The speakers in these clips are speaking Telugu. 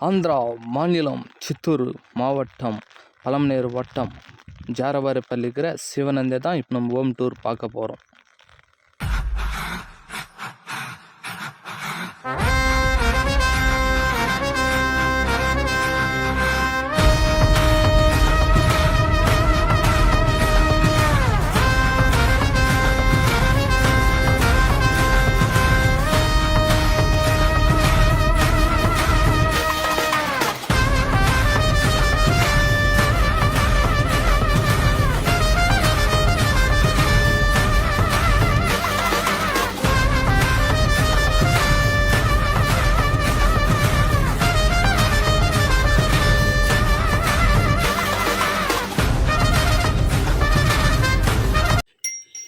ஆந்திர மாநிலம் சித்தூர் மாவட்டம் பழமனேறு வட்டம் ஜாரவாரப்பள்ளி இருக்கிற சிவனந்தை தான் இப்போ நம்ம ஹோம் டூர் பார்க்க போகிறோம்.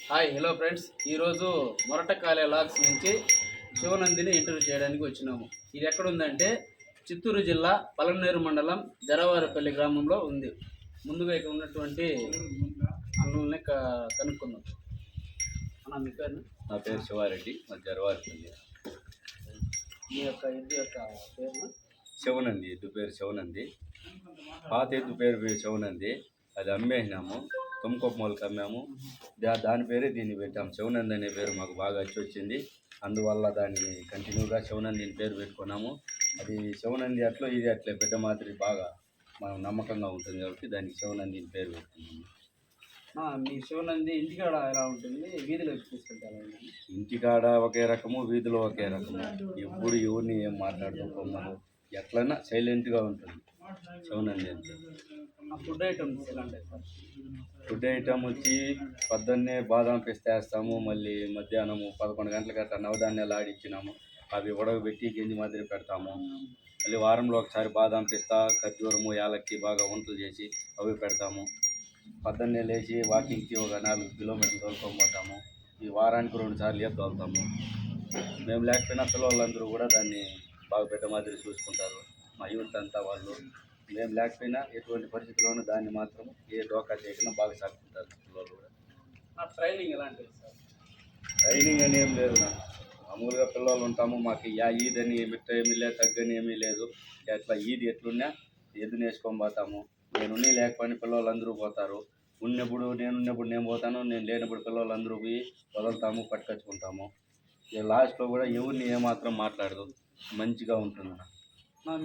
హాయ్ హలో ఫ్రెండ్స్, ఈరోజు మొరటకాలే లాగ్స్ నుంచి శివనందిని ఇంటర్వ్యూ చేయడానికి వచ్చినాము. ఇది ఎక్కడ ఉందంటే చిత్తూరు జిల్లా పలమనేరు మండలం జరవారపల్లి గ్రామంలో ఉంది. ముందుగా ఇక్కడ ఉన్నటువంటి అన్నల్ని కనుక్కుందాం. అన్న, మీ పేరు? నా పేరు శివారెడ్డి, మా జరవారపల్లి. మీ యొక్క ఎద్దు యొక్క పేరు? శివనంది. ఎద్దు పేరు శివనంది. పాత ఎద్దు పేరు శివనంది. అది అమ్మేసినాము, తుమ్మకొప్పమూలకి అమ్మాము. దాని పేరే దీన్ని పెట్టాము. శివనంది అనే పేరు మాకు బాగా వచ్చి వచ్చింది. అందువల్ల దాన్ని కంటిన్యూగా శివనంది అని పేరు పెట్టుకున్నాము. అది శివనంది అట్లా ఇది అట్లే బిడ్డ మాదిరి బాగా మనం నమ్మకంగా ఉంటుంది కాబట్టి దానికి శివనంది అని పేరు పెట్టుకున్నాము. మీ శివనంది ఇంటికాడ ఎలా ఉంటుంది? వీధిలో తీసుకెళ్తారు? ఇంటికాడ ఒకే రకము, వీధిలో ఒకే రకము. ఎప్పుడు ఎవరిని ఏం మాట్లాడుకోకుండా ఎట్లయినా సైలెంట్గా ఉంటుంది శివనంది అంటే. ఫుడ్ ఐటమ్స్ ఎలా ఉంటాయి సార్? ఫుడ్ ఐటమ్ వచ్చి పొద్దున్నే బాదం పిస్తా వేస్తాము. మళ్ళీ మధ్యాహ్నము 11 గంటలకు అట్లా నవధాన్యాలు ఆడిచ్చినాము. అవి ఉడకబెట్టి గింజి మాదిరి పెడతాము. మళ్ళీ వారంలో ఒకసారి బాదం పిస్తా, ఖర్జూరము, యాలక్కి బాగా వంటలు చేసి అవి పెడతాము. పొద్దున్నే లేచి వాకింగ్కి ఒక 4 కిలోమీటర్లు తోలుకొని పోతాము. ఈ వారానికి 2 సార్లు ఈత తోలుతాము. మేము లేకపోయినా పిల్లలందరూ కూడా దాన్ని బాగా బిడ్డ మాదిరి చూసుకుంటారు. మా యూత్ అంతా వాళ్ళు. మేము లేకపోయినా ఎటువంటి పరిస్థితుల్లోనూ దాన్ని మాత్రం ఏ డోకా చేయకుండా బాగా సాగుతుంటారు పిల్లలు కూడా. ట్రైనింగ్ ఎలాంటిది సార్? ట్రైనింగ్ అని ఏం లేదు. మామూలుగా పిల్లలు ఉంటాము. మాకు ఈదని మిట్ట ఏమీ లేదు, తగ్గని ఏమీ లేదు. ఎట్లా ఈది ఎట్లున్నా ఎద్దు నేర్చుకొని పోతాము. నేనున్నీ లేకపోయినా పిల్లలందరూ పోతారు. ఉన్నప్పుడు నేనున్నప్పుడు నేను పోతాను, నేను లేనప్పుడు పిల్లలందరూ పోయి వదులుతాము, పట్టుకొచ్చుకుంటాము. లాస్ట్లో కూడా ఎవరిని ఏమాత్రం మాట్లాడదు, మంచిగా ఉంటుంది.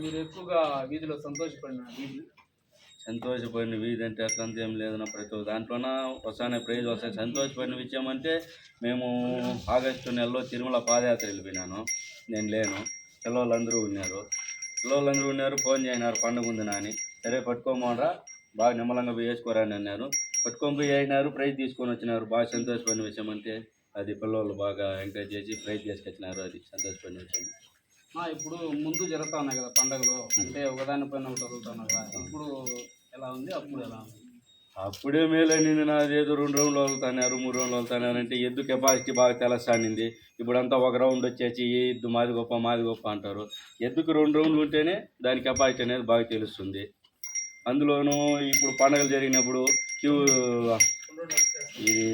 మీరు ఎక్కువగా వీధిలో సంతోషపడిన వీధి అంటే అట్లంతా ఏం లేదు. ప్రతి ఒక్క దాంట్లోన వస్తానే ప్రైజ్ వస్తాయి. సంతోషపడిన విషయం అంటే మేము ఆగస్టు నెలలో తిరుమల పాదయాత్ర వెళ్ళిపోయినాను. నేను లేను, పిల్లలందరూ ఉన్నారు. ఫోన్ చేసినారు పండుగ ఉంది నాని. సరే పట్టుకోమోనరా, బాగా నిమ్మలంగా పోయి వేసుకోరాని అన్నారు. పట్టుకొని పోయి అయినారు, ప్రైజ్ తీసుకొని వచ్చినారు. బాగా సంతోషపడిన విషయం అంటే అది. పిల్లలు బాగా ఎంకరేజ్ చేసి ప్రైజ్ తీసుకొచ్చినారు. అది సంతోషపడిన విషయం. ఇప్పుడు ముందు జరుగుతా ఉన్నాయి కదా పండుగలు, అంటే ఒకదానిపైన ఒకటి జరుగుతున్నాయి కదా. ఇప్పుడు ఎలా ఉంది, అప్పుడు ఎలా ఉంది? అప్పుడే మేలని నాది ఏదో 2 రౌండ్లు వదులుతున్నారు, 3 రౌండ్లు వదులుతున్నారంటే ఎద్దు కెపాసిటీ బాగా తెలుస్తానింది. ఇప్పుడంతా ఒక రౌండ్ వచ్చేసి ఏ ఎద్దు మాది గొప్ప అంటారు. ఎద్దుకు 2 రౌండ్లు ఉంటేనే దాని కెపాసిటీ అనేది బాగా తెలుస్తుంది. అందులోనూ ఇప్పుడు పండుగలు జరిగినప్పుడు ఇది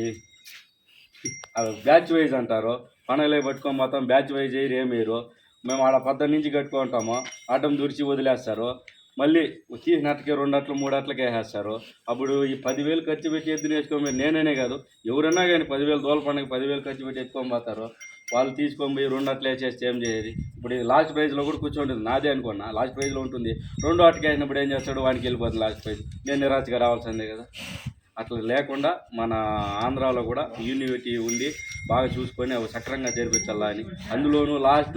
బ్యాచ్ వైజ్ అంటారు. పండుగలే పట్టుకొని మొత్తం బ్యాచ్ వైజ్ ఏమేరు. మేము ఆడ పొద్దున్న నుంచి కట్టుకుంటాము. ఆటం దురిచి వదిలేస్తారు. మళ్ళీ తీసినట్టుకే 2 అట్లు 3 అట్లకి వేసేస్తారు. అప్పుడు ఈ 10,000 ఖర్చు పెట్టి ఎద్దుని వేసుకోమని నేనే కాదు, ఎవరన్నా కానీ 10,000 దోల పండుగ 10,000 ఖర్చు పెట్టి ఎత్తుకొని పోతారు. వాళ్ళు తీసుకొని పోయి 2 అట్లు వేసేస్తే ఏం చేయాలి? ఇప్పుడు ఇది లాస్ట్ ప్రైజ్లో కూడా కూర్చోంటుంది. నాదే అనుకున్నా లాస్ట్ ప్రైజ్లో ఉంటుంది. 2 అట్టుకి అయినప్పుడు ఏం చేస్తాడు? వానికి వెళ్ళిపోతుంది లాస్ట్ ప్రైజ్. నేను నిరాశగా రావాల్సిందే కదా. అట్లా లేకుండా మన ఆంధ్రాలో కూడా యూనివర్సిటీ ఉండి బాగా చూసుకొని అవి సక్రంగా జరిపించాలా అని. అందులోనూ లాస్ట్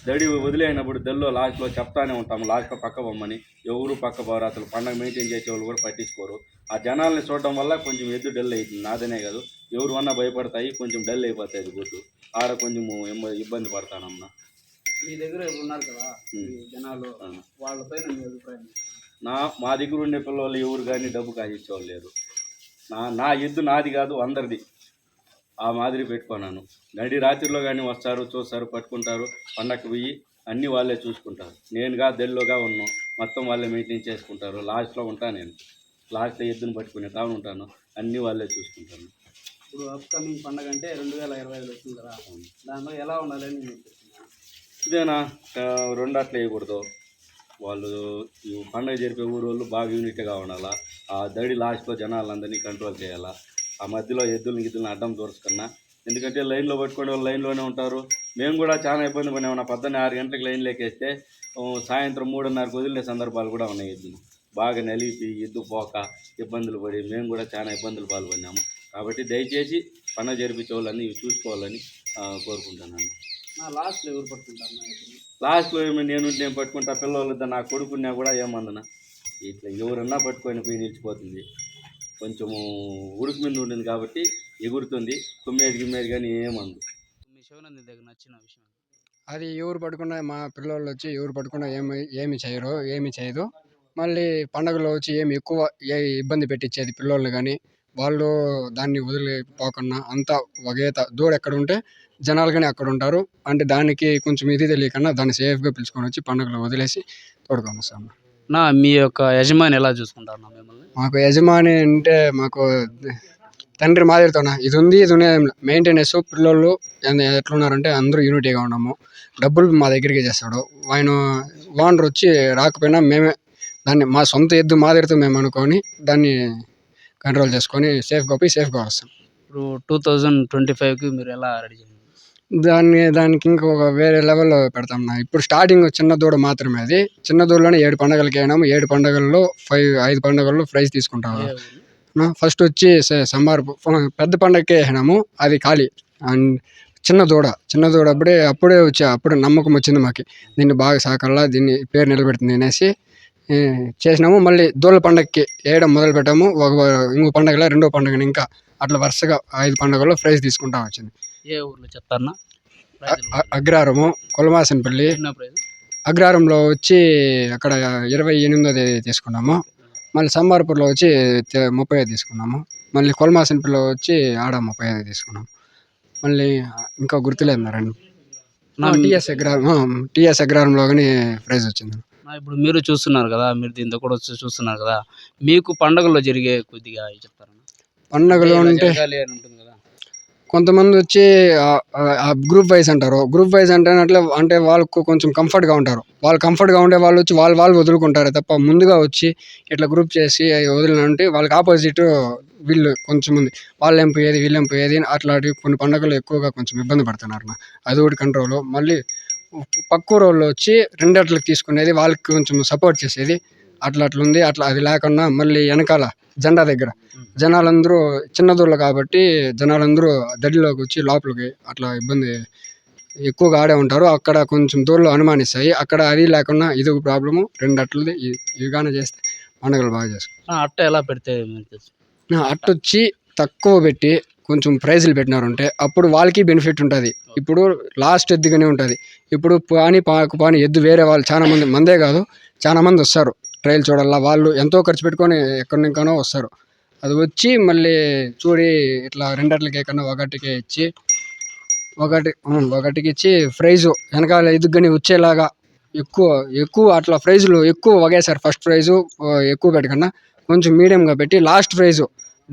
దడి వదిలేనప్పుడు దల్లో లాస్ట్లో చెప్తానే ఉంటాము, లాస్ట్లో పక్క పొమ్మని. ఎవరు పక్క పోరు. అసలు పండగ మెయింటైన్ చేసేవాళ్ళు కూడా పట్టించుకోరు. ఆ జనాల్ని చూడడం వల్ల కొంచెం ఎద్దు డల్ అవుతుంది. నాదనే కాదు, ఎవరు అన్నా భయపడతాయి, కొంచెం డల్ అయిపోతాయి గుడ్డు. ఆడ కొంచెం ఇబ్బంది పడతానమ్మా. మీ దగ్గర ఉన్నారు కదా జనాలు, వాళ్ళపైన మీ అభిప్రాయం? మా దగ్గర ఉండే పిల్లలు ఎవరు కానీ డబ్బు కాజిచ్చేవాళ్ళు లేరు. నా ఎద్దు నాది కాదు, అందరిది. ఆ మాదిరి పెట్టుకున్నాను. నడి రాత్రిలో కానీ వస్తారు, చూస్తారు, పట్టుకుంటారు. పండగకి పోయి అన్నీ వాళ్ళే చూసుకుంటారు. నేనుగా దెల్లోగా ఉన్నాను, మొత్తం వాళ్ళే మెయింటైన్ చేసుకుంటారు. లాస్ట్లో ఉంటాను నేను. లాస్ట్లో ఎద్దును పట్టుకునే తాను ఉంటాను. అన్నీ వాళ్ళే చూసుకుంటాను. ఇప్పుడు అప్కమింగ్ పండగ అంటే 2025 వచ్చింది కదా, దానిలో ఎలా ఉండాలని ఇదేనా 2 అట్లు వేయకూడదు. వాళ్ళు ఈ పండుగ జరిపే ఊరోళ్ళు బాగా యూనిట్గా ఉండాలా. ఆ దడి లాస్ట్లో జనాలందరినీ కంట్రోల్ చేయాలా. ఆ మధ్యలో ఎద్దుల్ని గిద్దుల్ని అడ్డం దూర్చుకున్నా, ఎందుకంటే లైన్లో పట్టుకునే వాళ్ళు లైన్లోనే ఉంటారు. మేము కూడా చాలా ఇబ్బంది పడినామన్నా. పొద్దున్న 6 గంటలకు లైన్ లేకేస్తే సాయంత్రం 3:30కి వదిలే సందర్భాలు కూడా ఉన్నాయి. ఎద్దులు బాగా నలిపి ఎద్దు పోక ఇబ్బందులు పడి మేము కూడా చాలా ఇబ్బందులు పాల్పడినాము. కాబట్టి దయచేసి పండుగ జరిపించే వాళ్ళని చూసుకోవాలని కోరుకుంటున్నాను. లాస్ట్లో ఎవరు పట్టుకుంటారు? లాస్ట్లో ఏమి నేను పట్టుకుంటా, పిల్లలు నా కొడుకున్నా కూడా ఏమందన ఇట్లా ఎవరన్నా పట్టుకొని పోయి నిలిచిపోతుంది. కొంచెము ఉడుకు మీద ఉంటుంది కాబట్టి ఎగురుతుంది. గిమ్మేది కానీ ఏమందు. మీ శివనంది దగ్గర నచ్చిన విషయం అది ఎవరు పట్టుకున్నా మా పిల్లోళ్ళు వచ్చి ఎవరు పట్టుకున్నా ఏమి చేయరు, ఏమి చేయదు. మళ్ళీ పండగలో వచ్చి ఏమి ఎక్కువ ఇబ్బంది పెట్టించేది పిల్లోళ్ళు కానీ వాళ్ళు దాన్ని వదిలిపోకుండా అంతా ఒకే దూడ ఎక్కడ ఉంటే జనాలు కానీ అక్కడ ఉంటారు. అంటే దానికి కొంచెం ఇది తెలియకుండా దాన్ని సేఫ్గా పిలుచుకొని వచ్చి పండుగలో వదిలేసి తోడుకొని వస్తాం. మీ యొక్క యజమాని ఎలా చూసుకుంటారు మిమ్మల్ని? మాకు యజమాని అంటే మాకు తండ్రి మాదిరితోనా ఇది ఉంది మెయింటెనెన్స్ పిల్లోళ్ళు ఎట్లున్నారంటే అందరూ యూనిటీగా ఉన్నాము. డబ్బులు మా దగ్గరికి చేస్తాడు ఆయన. ఓనర్ వచ్చి రాకపోయినా మేమే దాన్ని మా సొంత ఎద్దు మాదిరితో మేము అనుకొని దాన్ని కంట్రోల్ చేసుకొని సేఫ్గా పోయి సేఫ్గా వస్తాం. ఇప్పుడు 2025కి మీరు ఎలా రెడీ చేయండి? దానికి ఇంకొక వేరే లెవెల్లో పెడతాం. ఇప్పుడు స్టార్టింగ్ చిన్న దూడ మాత్రమే. అది చిన్న దూడలోనే 7 పండుగలకి అయినాము. 7 పండుగల్లో 5 పండుగల్లో ప్రైజ్ తీసుకుంటాము. ఫస్ట్ వచ్చి సంబార్ పెద్ద పండగకే వేసినాము, అది ఖాళీ. అండ్ చిన్న దూడ అప్పుడే అప్పుడు నమ్మకం వచ్చింది మాకు, దీన్ని బాగా సాకాలా, దీన్ని పేరు నిలబెడుతుంది అనేసి చేసినాము. మళ్ళీ దూళ్ళ పండగకి వేయడం మొదలు పెట్టాము. ఇంకో పండగలో రెండో పండుగని ఇంకా అట్లా వరుసగా 5 పండుగల్లో ప్రైజ్ తీసుకుంటా వచ్చింది. ఏ ఊర్లో చెప్తారన్నా? అగ్రహారము, కొలమాసనపల్లి. అగ్రహారంలో వచ్చి అక్కడ 28వ తేదీ తీసుకున్నాము. మళ్ళీ సంబార్పూర్లో వచ్చి 30 తీసుకున్నాము. మళ్ళీ కొలమాసనపల్లిలో వచ్చి ఆడ 35 తీసుకున్నాము. మళ్ళీ ఇంకా గుర్తులేదు రండి. టీఎస్ అగ్రహారంలో కానీ ప్రైజ్ వచ్చింది. ఇప్పుడు మీరు చూస్తున్నారు కదా, మీరు దీంతో కూడా వచ్చి చూస్తున్నారు కదా, మీకు పండుగల్లో జరిగే కొద్దిగా చెప్తారా? పండుగలు అంటే కొంతమంది వచ్చి గ్రూప్ వైజ్ అంటారు. గ్రూప్ వైజ్ అంటే వాళ్ళకు కొంచెం కంఫర్ట్గా ఉంటారు. వాళ్ళు కంఫర్ట్గా ఉండే వాళ్ళు వచ్చి వాళ్ళు వదులుకుంటారు తప్ప ముందుగా వచ్చి ఇట్లా గ్రూప్ చేసి వదిలినంటే వాళ్ళకి ఆపోజిట్ వీళ్ళు కొంచెం మంది వాళ్ళేం పోయేది వీళ్ళేం పోయేది అట్లాంటి కొన్ని పండుగలు ఎక్కువగా కొంచెం ఇబ్బంది పడుతున్నారు. అది ఒకటి కంట్రోల్. మళ్ళీ పక్కూరు వాళ్ళు వచ్చి రెండట్లకి తీసుకునేది, వాళ్ళకి కొంచెం సపోర్ట్ చేసేది అట్లుంది. అది లేకుండా మళ్ళీ వెనకాల జెండా దగ్గర జనాలందరూ చిన్న దూడలు కాబట్టి జనాలందరూ దడిలోకి వచ్చి లోపలికి అట్లా ఇబ్బంది ఎక్కువగా ఆడే ఉంటారు. అక్కడ కొంచెం దూడలు అనుమానిస్తాయి. అక్కడ అది లేకుండా ఇది ఒక ప్రాబ్లము. 2 అట్లది ఇవిగానే చేస్తే పండుగలు బాగా చేసుకుంటాం. అట్ట ఎలా పెడితే అట్టొచ్చి తక్కువ పెట్టి కొంచెం ప్రైజులు పెట్టినారంటే అప్పుడు వాళ్ళకి బెనిఫిట్ ఉంటుంది. ఇప్పుడు లాస్ట్ ఎద్దుగానే ఉంటుంది. ఇప్పుడు పాని ఎద్దు వేరే వాళ్ళు చాలా మంది, మందే కాదు చాలా మంది వస్తారు ట్రయల్ చూడాలా. వాళ్ళు ఎంతో ఖర్చు పెట్టుకొని ఎక్కడి నుంకనో వస్తారు. అది వచ్చి మళ్ళీ చూడి ఇట్లా 2 అట్లకి కన్నా ఒకటికే ఇచ్చి ఒకటికి ఇచ్చి ప్రైజు వెనకాల ఎదుగుని వచ్చేలాగా ఎక్కువ అట్లా ప్రైజులు ఎక్కువ ఒకేసారి ఫస్ట్ ప్రైజు ఎక్కువ పెట్టకన్నా కొంచెం మీడియంగా పెట్టి లాస్ట్ ప్రైజు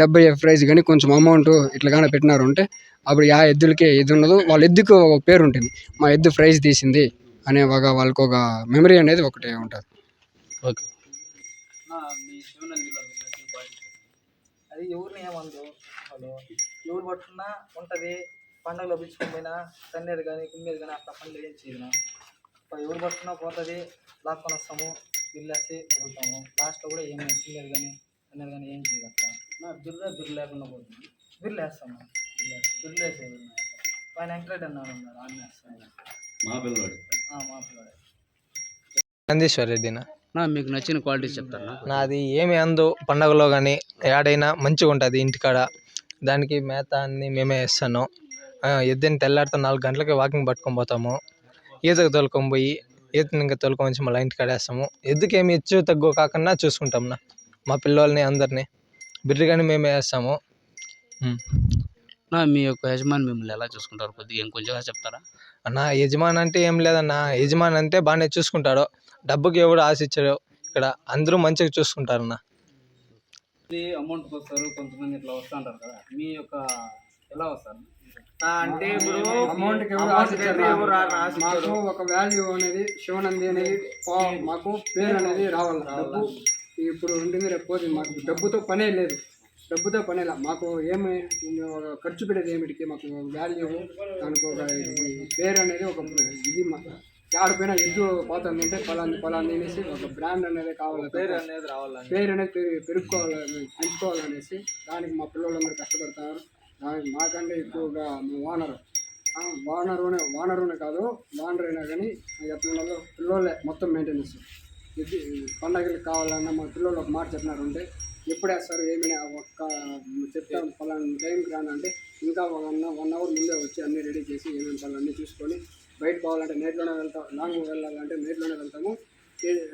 70 ప్రైజ్ కానీ కొంచెం అమౌంట్ ఇట్లా కానీ పెట్టినారు అంటే అప్పుడు ఆ ఎద్దులకి ఇది ఉండదు. వాళ్ళ ఎద్దుకు ఒక పేరు ఉంటుంది, మా ఎద్దు ప్రైజ్ తీసింది అనే వాళ్ళకి ఒక మెమరీ అనేది ఒకటి ఉంటుంది. ఓకే. అది ఎవరిని ఏమందు వాళ్ళు ఎవరు పట్టుకున్నా ఉంటుంది. పండుగలో పిలుచుకొని పోయినా తన్నేది కానీ కుమ్మేది కానీ అట్లా పనులు ఏం చేయను. ఎవరు పట్టుకున్నా పోతుంది, లాక్కొని వస్తాము, బిల్లేసి వదులుతాము. లాస్ట్లో కూడా ఏమైనా కుమ్మేది కానీ తన్నేది కానీ ఏం చేయదు. అట్లా బిర్రు లేకుండా పోతుంది. బిర్రు వేస్తాము, బిర్రు వేసేది ఆయన ఎంకరేజ్ అన్నాడు ఆమె వేస్తాను. మా పిల్లవాడు నందీశ్వర్ రెడ్డినా. మీకు నచ్చిన క్వాలిటీస్ చెప్తారా? నాది ఏమి అందు పండగలో కానీ ఏడైనా మంచిగా ఉంటుంది. ఇంటికాడ దానికి మేత అన్ని మేమే వేస్తాను. ఎద్దుని తెల్లారితో 4 గంటలకి వాకింగ్ పట్టుకొని పోతాము. ఈతకు తోలుకొని పోయి ఈతని ఇంకా తోలుకొని వచ్చి మళ్ళీ ఇంటికాడ వేస్తాము. ఎద్దుకి ఏమి హెచ్చు తగ్గు కాకుండా చూసుకుంటాం. మా పిల్లల్ని అందరినీ బిర్రు కానీ మేమే వేస్తాము. మీ యొక్క యజమాని మిమ్మల్ని ఎలా చూసుకుంటారు? కొద్దిగా ఇంకొంచెం చెప్తారా? అన్న యజమాని అంటే ఏం లేదన్న, యజమాని అంటే బాగానే చూసుకుంటాడు. డబ్బుకి ఎవడు ఆశించాడు. ఇక్కడ అందరూ మంచిగా చూసుకుంటారన్న. అమౌంట్కి వస్తారు, కొంతమంది ఇట్లా వస్తుంటారు కదా, మీ యొక్క ఎలా వస్తారు? అంటే ఇప్పుడు అమౌంట్కి ఎవరు ఆశించారు మాకు ఒక వాల్యూ అనేది శివనంది అనేది మాకు పేరు అనేది రావాలి. డబ్బు ఇప్పుడు ఉంటుంది రేపు పోతుంది. మాకు డబ్బుతో పనే లేదు, డబ్బుతో పనే లేదు. మాకు ఏమి ఖర్చు పెట్టేది ఏమిటికి మాకు వాల్యూ, దానికి ఒక పేరు అనేది ఒక ఇది ఆడిపోయినా ఎద్దు పోతుంది అంటే పలాంది అనేసి ఒక బ్రాండ్ అనేది కావాలి, పేరు అనేది రావాలి, పేరు అనేది పెరుగుకోవాలి, పెంచుకోవాలనేసి దానికి మా పిల్లలందరూ కష్టపడతారు. దానికి మాకంటే ఎక్కువగా మా ఓనరునే కాదు, ఓనర్ అయినా కానీ ఎట్లా పిల్లలే మొత్తం మెయింటెనెన్స్. ఇది పండగలకు కావాలన్నా మా పిల్లలు ఒక మాట చెప్పినారు అంటే ఎప్పుడు వేస్తారు ఏమైనా ఒక్క చెప్తాం పలానా టైంకి రానంటే ఇంకా 1 అవర్ ముందే వచ్చి అన్నీ రెడీ చేసి ఏమేమి పనులు చూసుకొని బయట పోవాలంటే నైట్లోనే వెళ్తాం, లాంగ్ వెళ్ళాలంటే నైట్లోనే వెళ్తాము.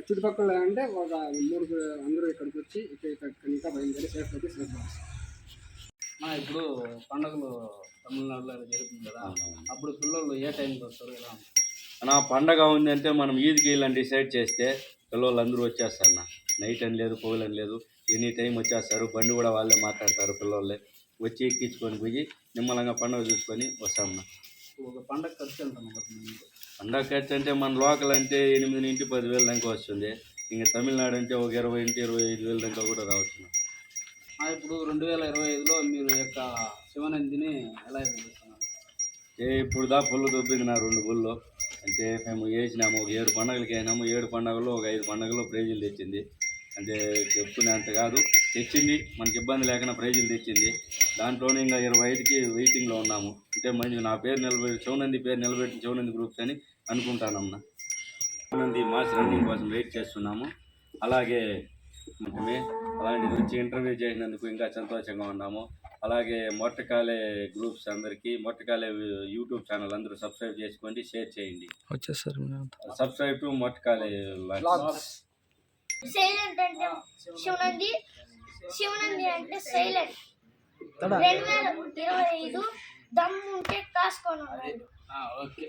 చుట్టుపక్కల అంటే ఒక 3 అందరూ ఇక్కడికి వచ్చి ఇంకా బయలుదేరి సేఫ్గా వస్తాం. ఇప్పుడు పండుగలు తమిళనాడులో జరుగుతుంది కదా, అప్పుడు పిల్లలు ఏ టైంకి వస్తారు ఎలా? నా పండగ ఉంది అంటే మనం ఈద్కి వెళ్ళని డిసైడ్ చేస్తే పిల్లలు అందరూ వచ్చేస్తారు. నైట్ అని లేదు, పగులని లేదు, ఎనీ టైం వచ్చేస్తారు. బండి కూడా వాళ్ళే మాట్లాడతారు, పిల్లలే వచ్చి ఎక్కించుకొని పోయి నిమ్మలంగా పండుగ చూసుకొని వస్తామన్నా. ఒక పండగ ఖర్చు ఎంత అవుతుంది? పండగ ఖర్చు అంటే మన లోకల్ అంటే 8 నుంచి 10,000 దాకా వస్తుంది. ఇంకా తమిళనాడు అంటే ఒక 20 నుంచి 25,000 దాకా కూడా రావచ్చు. ఇప్పుడు 2025లో మీరు యొక్క శివనందిని ఎలా చేస్తున్నారు? ఇప్పుడు పుల్లు దొబ్బింది నా 2 బుళ్ళు. అంటే మేము వేసినాము, ఒక 7 పండుగలకి అయినాము. 7 పండుగల్లో ఒక 5 పండుగల్లో ప్రైజులు తెచ్చింది. అంటే చెప్పుకునేంత కాదు, తెచ్చింది, మనకి ఇబ్బంది లేకుండా ప్రైజులు తెచ్చింది. దాంట్లోనే ఇంకా 25కి వెయిటింగ్లో ఉన్నాము. అంటే మంచి నా పేరు శివనంది పేరు నిలబెట్టిన శివనంది గ్రూప్స్ అని అనుకుంటానమ్మా. శివనంది మాస్ రన్నింగ్ కోసం వెయిట్ చేస్తున్నాము. అలాగే అలాంటిది వచ్చి ఇంటర్వ్యూ చేసినందుకు ఇంకా సంతోషంగా ఉన్నాము. అలాగే మొట్టకాలే గ్రూప్స్ అందరికీ, మొట్టకాలే యూట్యూబ్ ఛానల్ అందరూ సబ్స్క్రైబ్ చేసుకోండి, షేర్ చేయండి. సబ్స్క్రైబ్ టు మొట్టకాలే వ్లాగ్స్. సైలెంట్ అంటే శివనంది అంటే సైలెంట్. 2025 దమ్ము ఉంటే కాసుకోవాలి. ఓకే.